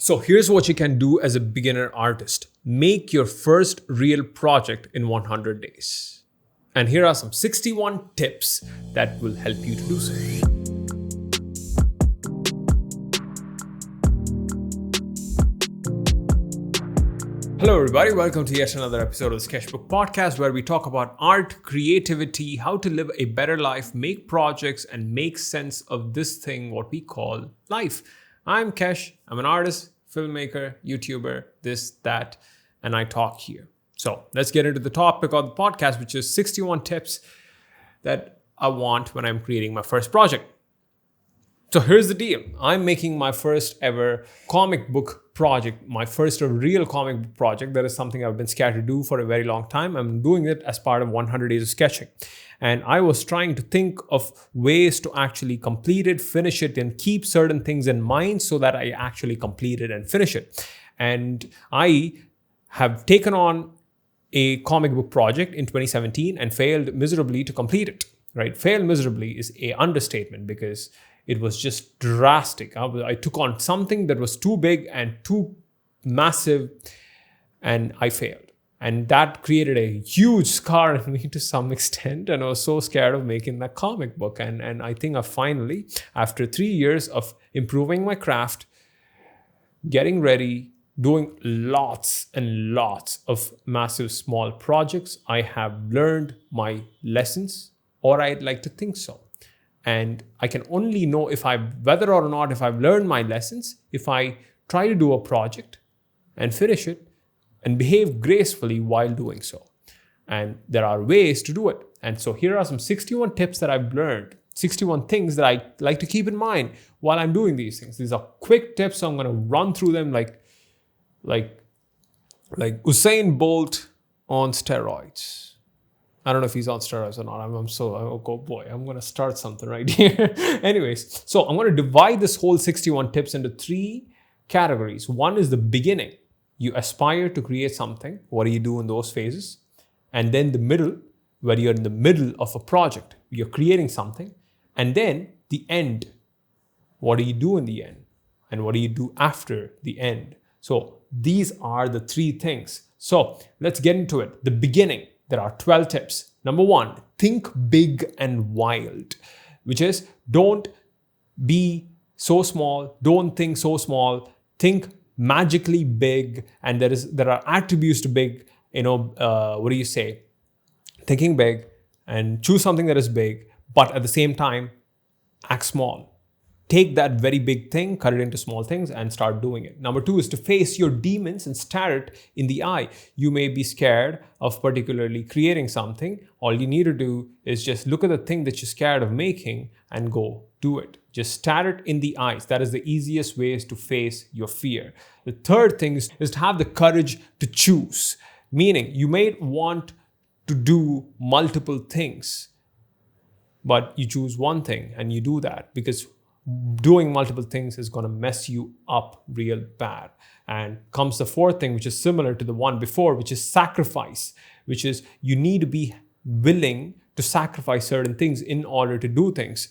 So here's what you can do as a beginner artist. Make your first real project in 100 days. And here are some 61 tips that will help you to do so. Hello everybody, welcome to yet another episode of the Skeshbook podcast where we talk about art, creativity, how to live a better life, make projects, and make sense of this thing, what we call life. I'm Kesh, I'm an artist, filmmaker, YouTuber, this, that, and I talk here. So let's get into the topic of the podcast, which is 61 tips that I want when I'm creating my first project. So here's the deal. I'm making my first ever comic book project, my first real comic book project. That is something I've been scared to do for a very long time. I'm doing it as part of 100 days of sketching. And I was trying to think of ways to actually complete it, finish it, and keep certain things in mind so that I actually complete it and finish it. And I have taken on a comic book project in 2017 and failed miserably to complete it, right? Failed miserably is an understatement because it was just drastic. I took on something that was too big and too massive, and I failed. And that created a huge scar in me to some extent. And I was so scared of making that comic book. And I think I finally, after 3 years of improving my craft, getting ready, doing lots and lots of massive small projects, I have learned my lessons, or I'd like to think so. And I can only know whether or not if I've learned my lessons, if I try to do a project and finish it and behave gracefully while doing so. And there are ways to do it. And so here are some 61 tips that I've learned, 61 things that I like to keep in mind while I'm doing these things. These are quick tips, so I'm going to run through them like Usain Bolt on steroids. I don't know if he's on steroids or not. I'm going to start something right here. Anyways, so I'm going to divide this whole 61 tips into 3 categories. One is the beginning. You aspire to create something. What do you do in those phases? And then the middle, where you're in the middle of a project. You're creating something. And then the end. What do you do in the end? And what do you do after the end? So these are the 3 things. So let's get into it. The beginning. There are 12 tips. Number 1, think big and wild, which is don't be so small. Don't think so small. Think magically big. And there are attributes to big. Thinking big and choose something that is big, but at the same time, act small. Take that very big thing, cut it into small things, and start doing it. Number 2 is to face your demons and stare it in the eye. You may be scared of particularly creating something. All you need to do is just look at the thing that you're scared of making and go do it. Just stare it in the eyes. That is the easiest way to face your fear. The third thing is to have the courage to choose. Meaning, you may want to do multiple things, but you choose one thing and you do that because doing multiple things is going to mess you up real bad. And comes the 4th thing, which is similar to the one before, which is sacrifice, which is you need to be willing to sacrifice certain things in order to do things.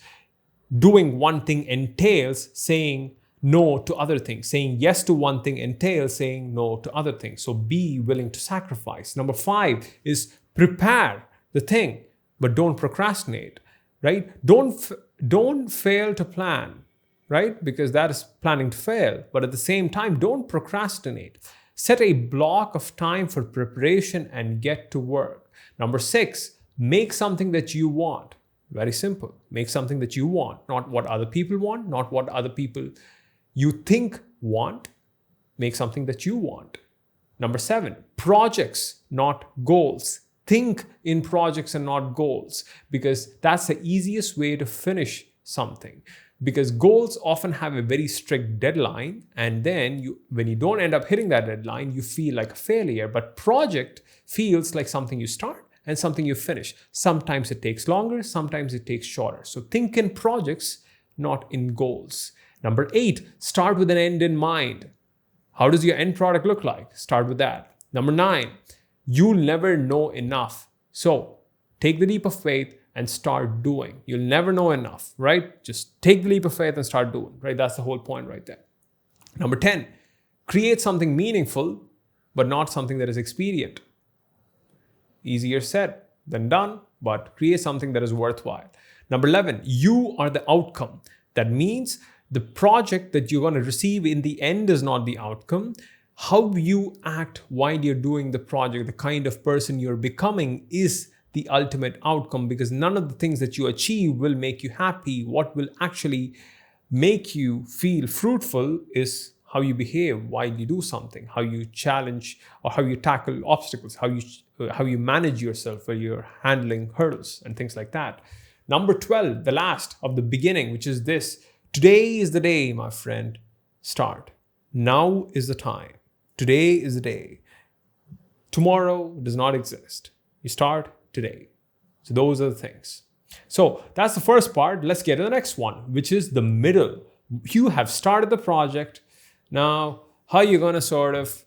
Doing one thing entails saying no to other things. Saying yes to one thing entails saying no to other things. So be willing to sacrifice. Number 5 is prepare the thing, but don't procrastinate, right? Don't fail to plan, right? Because that is planning to fail. But at the same time, don't procrastinate. Set a block of time for preparation and get to work. Number 6, make something that you want. Very simple. Make something that you want, not what other people want, not what other people you think want. Make something that you want. Number 7, projects, not goals. Think in projects and not goals, because that's the easiest way to finish something. Because goals often have a very strict deadline, and then when you don't end up hitting that deadline, you feel like a failure. But project feels like something you start and something you finish. Sometimes it takes longer, sometimes it takes shorter. So think in projects, not in goals. Number 8, start with an end in mind. How does your end product look like? Start with that. Number 9, you'll never know enough. So take the leap of faith and start doing. You'll never know enough, right? Just take the leap of faith and start doing, right? That's the whole point right there. Number 10, Create something meaningful, but not something that is expedient. Easier said than done, but create something that is worthwhile. Number 11, you are the outcome. That means the project that you're going to receive in the end is not the outcome. How you act while you're doing the project, the kind of person you're becoming is the ultimate outcome, because none of the things that you achieve will make you happy. What will actually make you feel fruitful is how you behave while you do something, how you challenge or how you tackle obstacles, how you manage yourself while you're handling hurdles and things like that. Number 12, the last of the beginning, which is this. Today is the day, my friend. Start. Now is the time. Today is the day. Tomorrow does not exist. You start today. So those are the things. So that's the first part. Let's get to the next one, which is the middle. You have started the project. Now, how are you going to sort of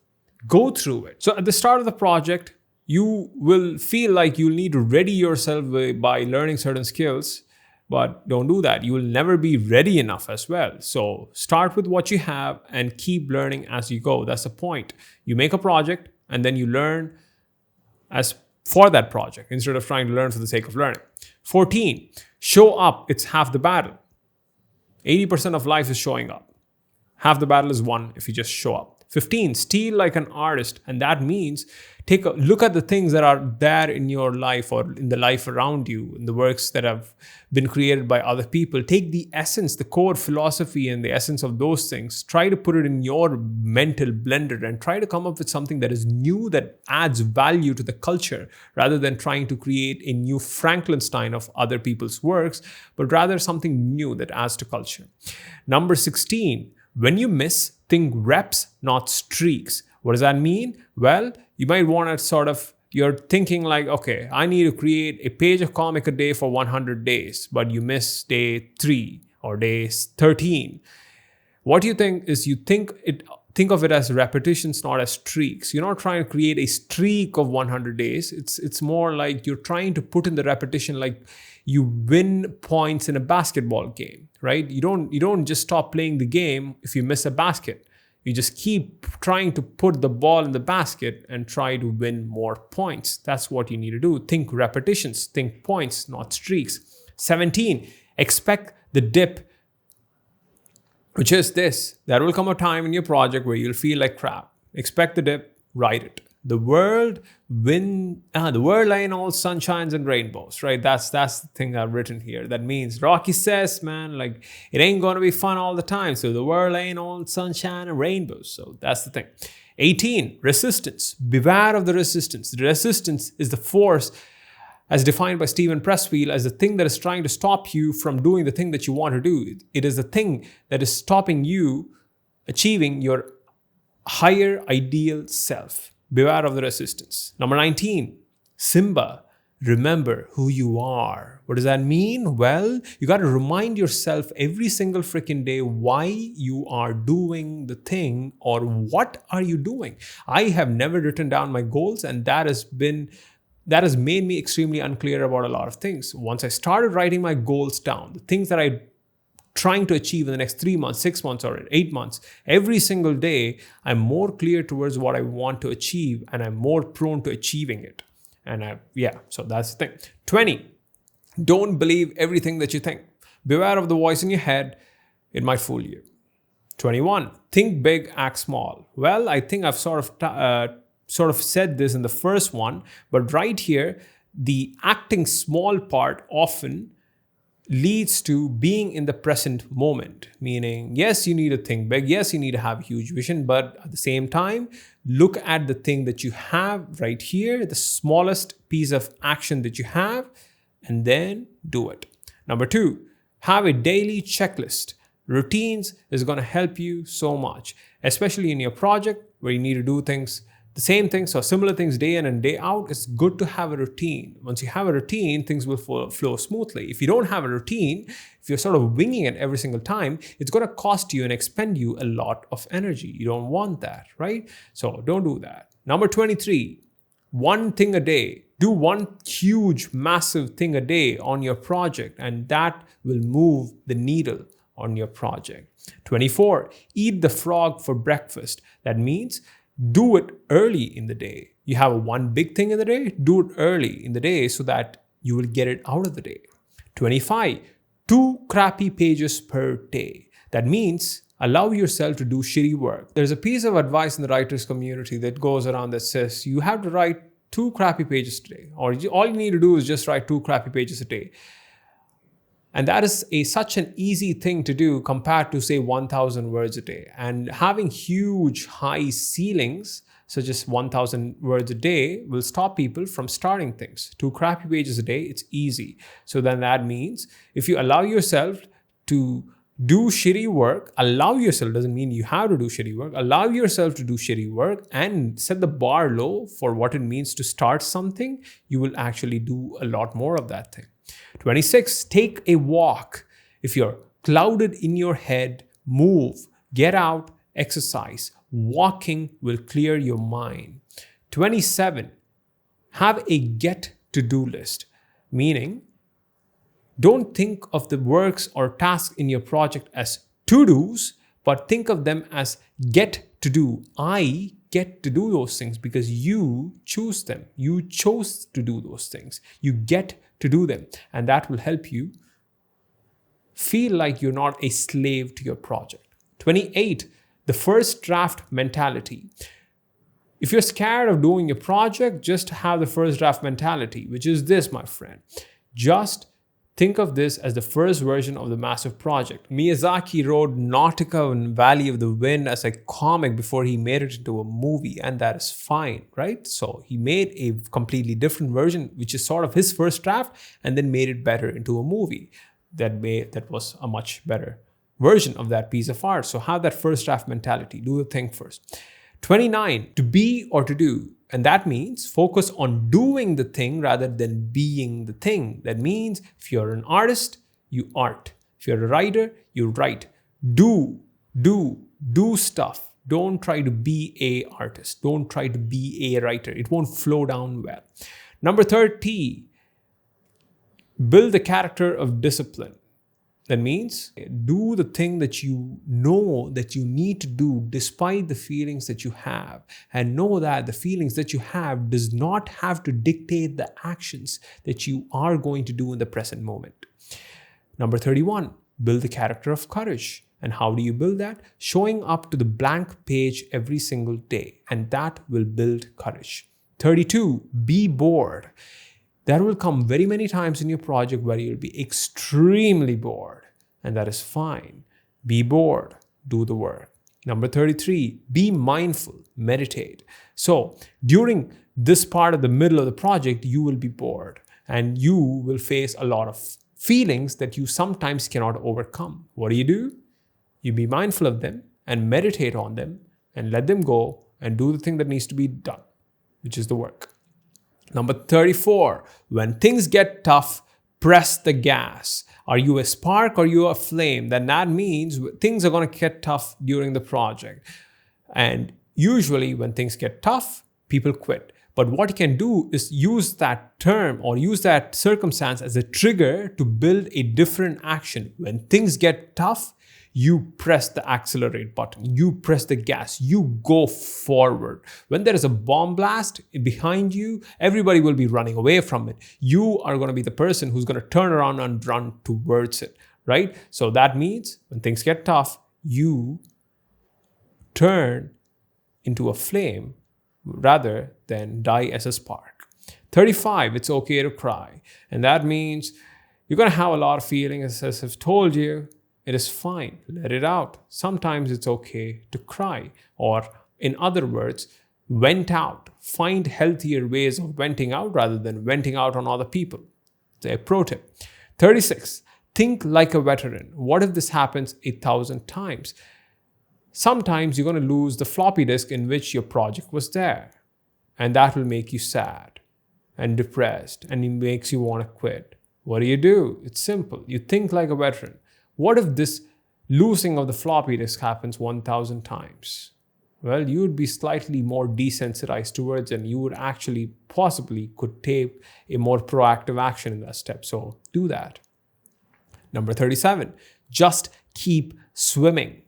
go through it? So at the start of the project, you will feel like you'll need to ready yourself by learning certain skills, but don't do that. You will never be ready enough as well. So start with what you have and keep learning as you go. That's the point. You make a project and then you learn as for that project instead of trying to learn for the sake of learning. 14, show up. It's half the battle. 80% of life is showing up. Half the battle is won if you just show up. 15, steal like an artist. And that means take a look at the things that are there in your life or in the life around you, in the works that have been created by other people. Take the essence, the core philosophy and the essence of those things. Try to put it in your mental blender and try to come up with something that is new, that adds value to the culture, rather than trying to create a new Frankenstein of other people's works, but rather something new that adds to culture. Number 16, when you miss, think reps, not streaks. What does that mean? Well, you might want to you're thinking like, okay, I need to create a page of comic a day for 100 days, but you miss day 3 or day 13. What you think is think of it as repetitions, not as streaks. You're not trying to create a streak of 100 days. It's more like you're trying to put in the repetition, like you win points in a basketball game, right? You don't just stop playing the game if you miss a basket. You just keep trying to put the ball in the basket and try to win more points. That's what you need to do. Think repetitions, think points, not streaks. 17, expect the dip, which is this. There will come a time in your project where you'll feel like crap. Expect the dip, write it. The world ain't all sunshines and rainbows, right? That's the thing I've written here. That means Rocky says, man, like it ain't gonna be fun all the time. So the world ain't all sunshine and rainbows. So that's the thing. 18, resistance. Beware of the resistance. The resistance is the force as defined by Stephen Pressfield as the thing that is trying to stop you from doing the thing that you want to do. It is the thing that is stopping you achieving your higher ideal self. Beware of the resistance. Number 19, Simba, remember who you are. What does that mean? Well, you got to remind yourself every single freaking day why you are doing the thing or what are you doing. I have never written down my goals, and that has made me extremely unclear about a lot of things. Once I started writing my goals down, the things that I'm trying to achieve in the next 3 months, 6 months, or 8 months, every single day, I'm more clear towards what I want to achieve and I'm more prone to achieving it. And so that's the thing. 20, don't believe everything that you think. Beware of the voice in your head. It might fool you. 21, think big, act small. Well, I think I've sort of said this in the first one, but right here, the acting small part often leads to being in the present moment. Meaning, yes, you need to think big. Yes, you need to have a huge vision, but at the same time, look at the thing that you have right here, the smallest piece of action that you have, and then do it. Number 2, have a daily checklist. Routines is going to help you so much, especially in your project where you need to do things the same things or similar things day in and day out. It's good to have a routine. Once you have a routine, things will flow smoothly. If you don't have a routine, if you're sort of winging it every single time, it's going to cost you and expend you a lot of energy. You don't want that, right? So don't do that. Number 23, one thing a day. Do one huge, massive thing a day on your project, and that will move the needle on your project. 24, eat the frog for breakfast. That means do it early in the day. You have one big thing in the day, do it early in the day so that you will get it out of the day. 25, 2 crappy pages per day. That means allow yourself to do shitty work. There's a piece of advice in the writers community that goes around that says you have to write 2 crappy pages a day, or all you need to do is just write 2 crappy pages a day. And that is such an easy thing to do compared to, say, 1,000 words a day. And having huge, high ceilings, such as 1,000 words a day, will stop people from starting things. 2 crappy pages a day, it's easy. So then that means if you allow yourself to do shitty work, allow yourself, doesn't mean you have to do shitty work, allow yourself to do shitty work and set the bar low for what it means to start something, you will actually do a lot more of that thing. 26, take a walk. If you're clouded in your head, move, get out, exercise. Walking will clear your mind. 27, have a get-to-do list, meaning don't think of the works or tasks in your project as to-dos, but think of them as get-to-do. I get to do those things because you choose them. You chose to do those things. You get to do them. And that will help you feel like you're not a slave to your project. 28, the first draft mentality. If you're scared of doing your project, just have the first draft mentality, which is this, my friend. Just think of this as the first version of the massive project. Miyazaki wrote Nautica and Valley of the Wind as a comic before he made it into a movie, and that is fine, right? So he made a completely different version, which is sort of his first draft, and then made it better into a movie that was a much better version of that piece of art. So have that first draft mentality. Do the thing first. 29, to be or to do. And that means focus on doing the thing rather than being the thing. That means if you're an artist, you art. If you're a writer, you write. Do stuff. Don't try to be an artist. Don't try to be a writer. It won't flow down well. Number 30, build the character of discipline. That means do the thing that you know that you need to do despite the feelings that you have, and know that the feelings that you have does not have to dictate the actions that you are going to do in the present moment. Number 31, build the character of courage. And how do you build that? Showing up to the blank page every single day, and that will build courage. 32, be bored. There will come very many times in your project where you'll be extremely bored, and that is fine. Be bored, do the work. Number 33, be mindful, meditate. So during this part of the middle of the project, you will be bored and you will face a lot of feelings that you sometimes cannot overcome. What do? You be mindful of them and meditate on them and let them go and do the thing that needs to be done, which is the work. Number 34, when things get tough, press the gas. Are you a spark or are you a flame? Then that means things are going to get tough during the project. And usually when things get tough, people quit. But what you can do is use that term or use that circumstance as a trigger to build a different action. When things get tough, you press the accelerate button, you press the gas, you go forward. When there is a bomb blast behind you, everybody will be running away from it. You are going to be the person who's going to turn around and run towards it, right? So that means when things get tough, you turn into a flame rather than die as a spark. 35, it's okay to cry. And that means you're going to have a lot of feelings, as I've told you. It is fine. Let it out. Sometimes it's okay to cry. Or in other words, vent out. Find healthier ways of venting out rather than venting out on other people. It's a pro tip. 36. Think like a veteran. What if this happens 1,000 times? Sometimes you're going to lose the floppy disk in which your project was there. And that will make you sad and depressed and it makes you want to quit. What do? It's simple. You think like a veteran. What if this losing of the floppy disk happens 1,000 times? Well, you would be slightly more desensitized towards it and you would actually possibly could take a more proactive action in that step. So do that. Number 37, just keep swimming.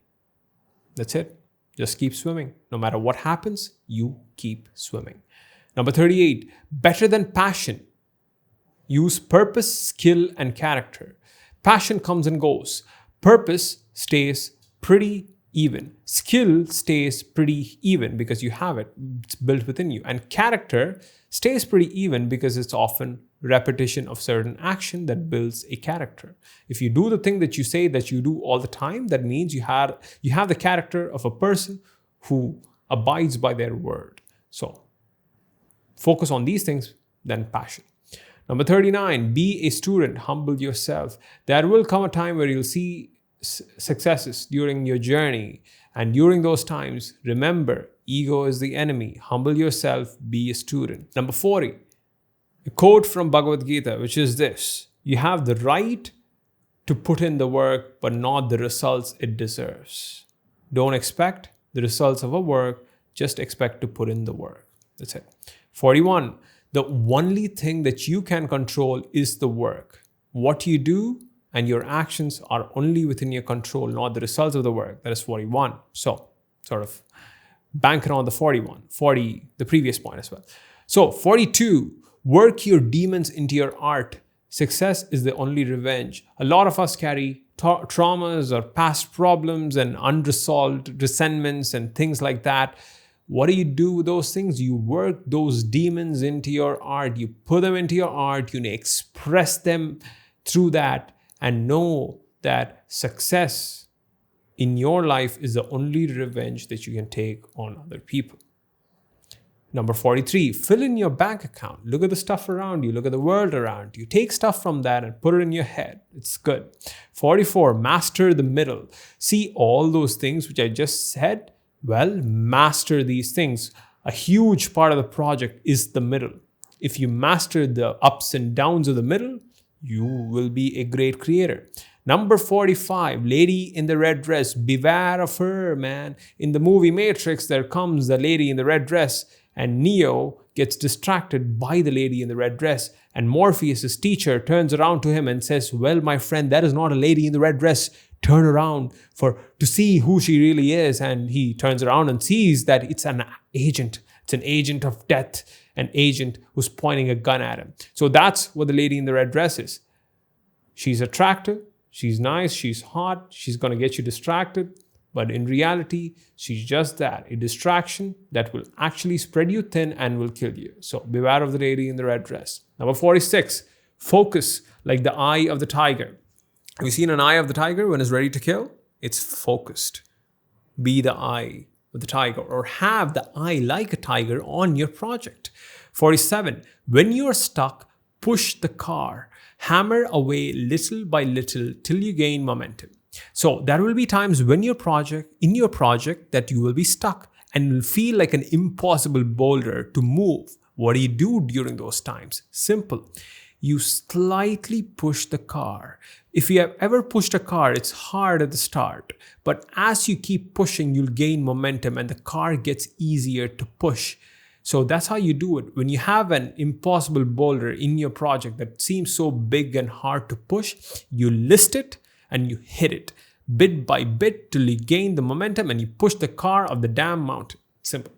That's it. Just keep swimming. No matter what happens, you keep swimming. Number 38, better than passion. Use purpose, skill, and character. Passion comes and goes. Purpose stays pretty even. Skill stays pretty even because you have it. It's built within you. And character stays pretty even because it's often repetition of certain action that builds a character. If you do the thing that you say that you do all the time, that means you have the character of a person who abides by their word. So focus on these things, then passion. Number 39, be a student, humble yourself. There will come a time where you'll see successes during your journey. And during those times, remember, ego is the enemy. Humble yourself, be a student. Number 40, a quote from Bhagavad Gita, which is this: you have the right to put in the work, but not the results it deserves. Don't expect the results of a work, just expect to put in the work. That's it. 41, the only thing that you can control is the work. What you do and your actions are only within your control, not the results of the work. That is 41. So sort of banking on the 41, 40, the previous point as well. So 42, work your demons into your art. Success is the only revenge. A lot of us carry traumas or past problems and unresolved resentments and things like that. What do you do with those things? You work those demons into your art. You put them into your art. You express them through that, and know that success in your life is the only revenge that you can take on other people. Number 43, fill in your bank account. Look at the stuff around you. Look at the world around you. Take stuff from that and put it in your head. It's good. 44, master the middle. See all those things which I just said? Well, master these things. A huge part of the project is the middle. If you master the ups and downs of the middle, you will be a great creator. Number 45, lady in the red dress. Beware of her, man. In the movie Matrix, there comes the lady in the red dress, and Neo gets distracted by the lady in the red dress. And Morpheus, his teacher, turns around to him and says, well, my friend, that is not a lady in the red dress. Turn around to see who she really is. And he turns around and sees that it's an agent. It's an agent of death, an agent who's pointing a gun at him. So that's what the lady in the red dress is. She's attractive, she's nice, she's hot, she's going to get you distracted. But in reality, she's just that, a distraction that will actually spread you thin and will kill you. So beware of the lady in the red dress. Number 46, focus like the eye of the tiger. Have you seen an eye of the tiger when it's ready to kill? It's focused. Be the eye of the tiger, or have the eye like a tiger on your project. 47, when you're stuck, push the car. Hammer away little by little till you gain momentum. So there will be times when in your project that you will be stuck and will feel like an impossible boulder to move. What do you do during those times? Simple. You slightly push the car. If you have ever pushed a car, it's hard at the start. But as you keep pushing, you'll gain momentum and the car gets easier to push. So that's how you do it. When you have an impossible boulder in your project that seems so big and hard to push, you list it and you hit it bit by bit till you gain the momentum and you push the car up the damn mountain. Simple.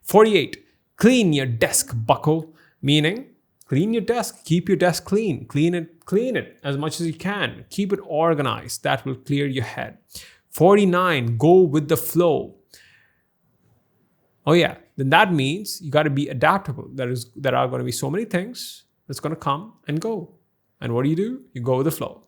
48, clean your desk, bucko. Meaning, clean your desk, keep your desk clean. Clean it as much as you can. Keep it organized. That will clear your head. 49, go with the flow. Oh yeah, then that means you got to be adaptable. There are going to be so many things that's going to come and go. And what do? You go with the flow.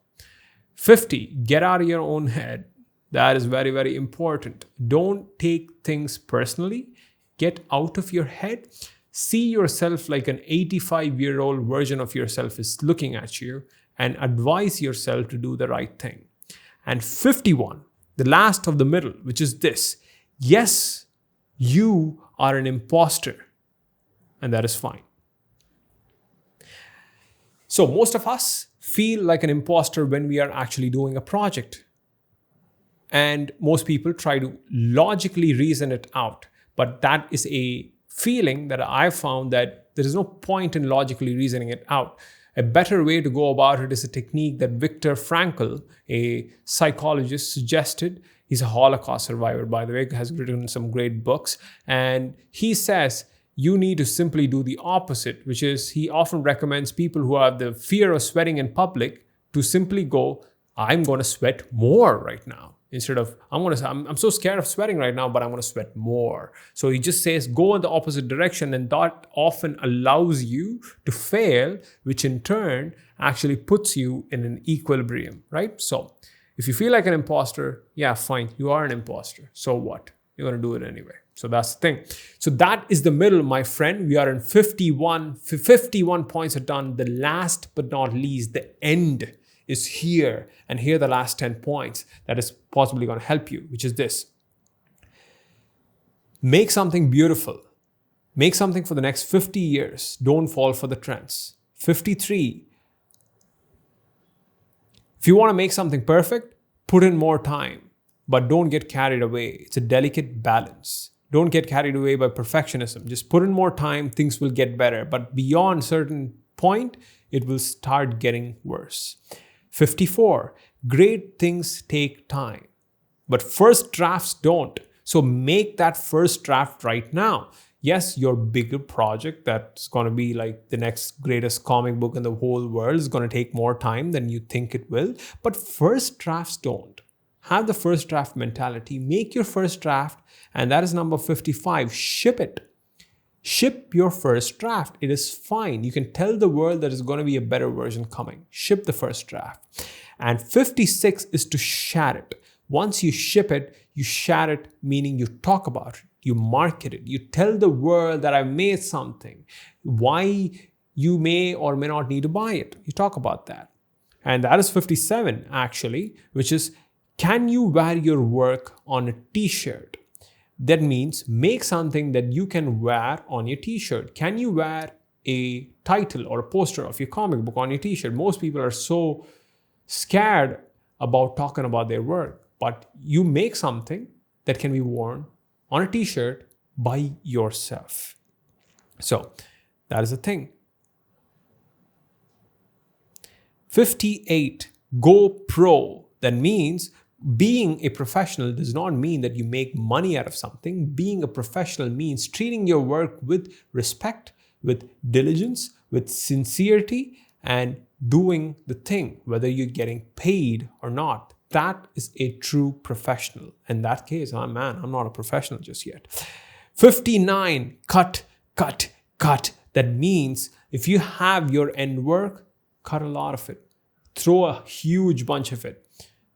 50, get out of your own head. That is very, very important. Don't take things personally. Get out of your head. See yourself like an 85-year-old version of yourself is looking at you, and advise yourself to do the right thing. And 51, the last of the middle, which is this. Yes, you are an imposter, and that is fine. So most of us feel like an imposter when we are actually doing a project. And most people try to logically reason it out. But that is a feeling that I found that there is no point in logically reasoning it out. A better way to go about it is a technique that Viktor Frankl, a psychologist, suggested. He's a Holocaust survivor, by the way, has written some great books. And he says you need to simply do the opposite, which is he often recommends people who have the fear of sweating in public to simply go, I'm going to sweat more right now. Instead of, I'm so scared of sweating right now, but I'm going to sweat more. So he just says, go in the opposite direction. And that often allows you to fail, which in turn actually puts you in an equilibrium, right? So if you feel like an imposter, yeah, fine. You are an imposter. So what? You're going to do it anyway. So that's the thing. So that is the middle, my friend. We are in 51 points are done. The last but not least, the end is here. And here are the last 10 points that is possibly going to help you, which is this. Make something beautiful. Make something for the next 50 years. Don't fall for the trends. 53. If you want to make something perfect, put in more time, but don't get carried away. It's a delicate balance. Don't get carried away by perfectionism. Just put in more time, things will get better. But beyond a certain point, it will start getting worse. 54, great things take time, but first drafts don't. So make that first draft right now. Yes, your bigger project that's going to be like the next greatest comic book in the whole world is going to take more time than you think it will, but first drafts don't. Have the first draft mentality, make your first draft, and that is number 55, ship it. Ship your first draft. It is fine. You can tell the world that there's going to be a better version coming. Ship the first draft. And 56 is to share it. Once you ship it, you share it, meaning you talk about it, you market it, you tell the world that I made something, why you may or may not need to buy it. You talk about that. And that is 57 actually, which is, can you wear your work on a t-shirt? That means make something that you can wear on your t-shirt. Can you wear a title or a poster of your comic book on your t-shirt? Most people are so scared about talking about their work, but you make something that can be worn on a t-shirt by yourself. So that is the thing. 58, go pro. That means being a professional does not mean that you make money out of something. Being a professional means treating your work with respect, with diligence, with sincerity, and doing the thing, whether you're getting paid or not. That is a true professional. In that case, I'm not a professional just yet. 59, cut. That means if you have your end work, cut a lot of it. Throw a huge bunch of it.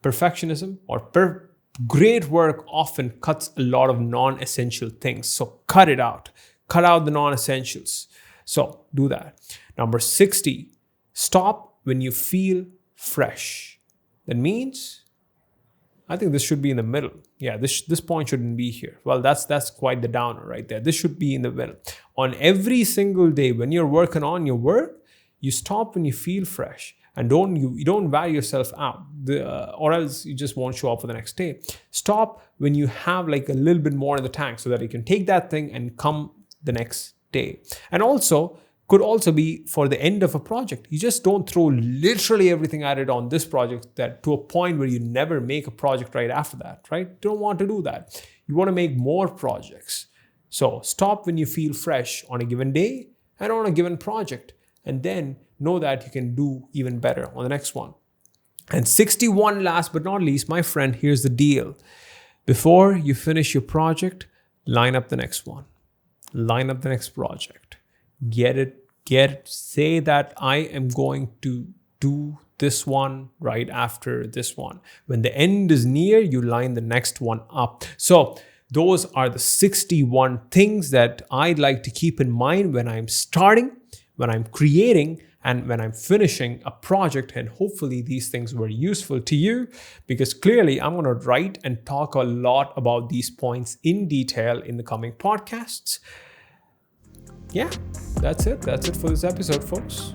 Perfectionism or great work often cuts a lot of non-essential things. So cut it out. Cut out the non-essentials. So do that. Number 60, stop when you feel fresh. That means, I think this should be in the middle. Yeah, this point shouldn't be here. Well, that's quite the downer right there. This should be in the middle. On every single day when you're working on your work, you stop when you feel fresh. And you don't wear yourself out, or else you just won't show up for the next day. Stop when you have like a little bit more in the tank so that you can take that thing and come the next day. And also, could also be for the end of a project. You just don't throw literally everything at it on this project that to a point where you never make a project right after that, right? You don't want to do that. You want to make more projects. So stop when you feel fresh on a given day and on a given project. And then know that you can do even better on the next one. And 61, last but not least, my friend, here's the deal. Before you finish your project, line up the next one. Line up the next project. Get it. Say that I am going to do this one right after this one. When the end is near, you line the next one up. So those are the 61 things that I'd like to keep in mind when I'm starting, when I'm creating, and when I'm finishing a project. And hopefully these things were useful to you, because clearly I'm going to write and talk a lot about these points in detail in the coming podcasts. Yeah, that's it. That's it for this episode, folks.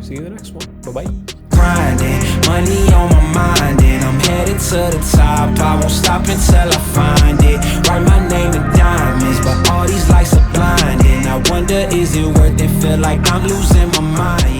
See you in the next one. Bye-bye. Grinding, money on my mind, and I'm headed to the top. I won't stop until I find it. Write my name in diamonds, but all these lights are blinding. I wonder, is it worth it? Feel like I'm losing my mind.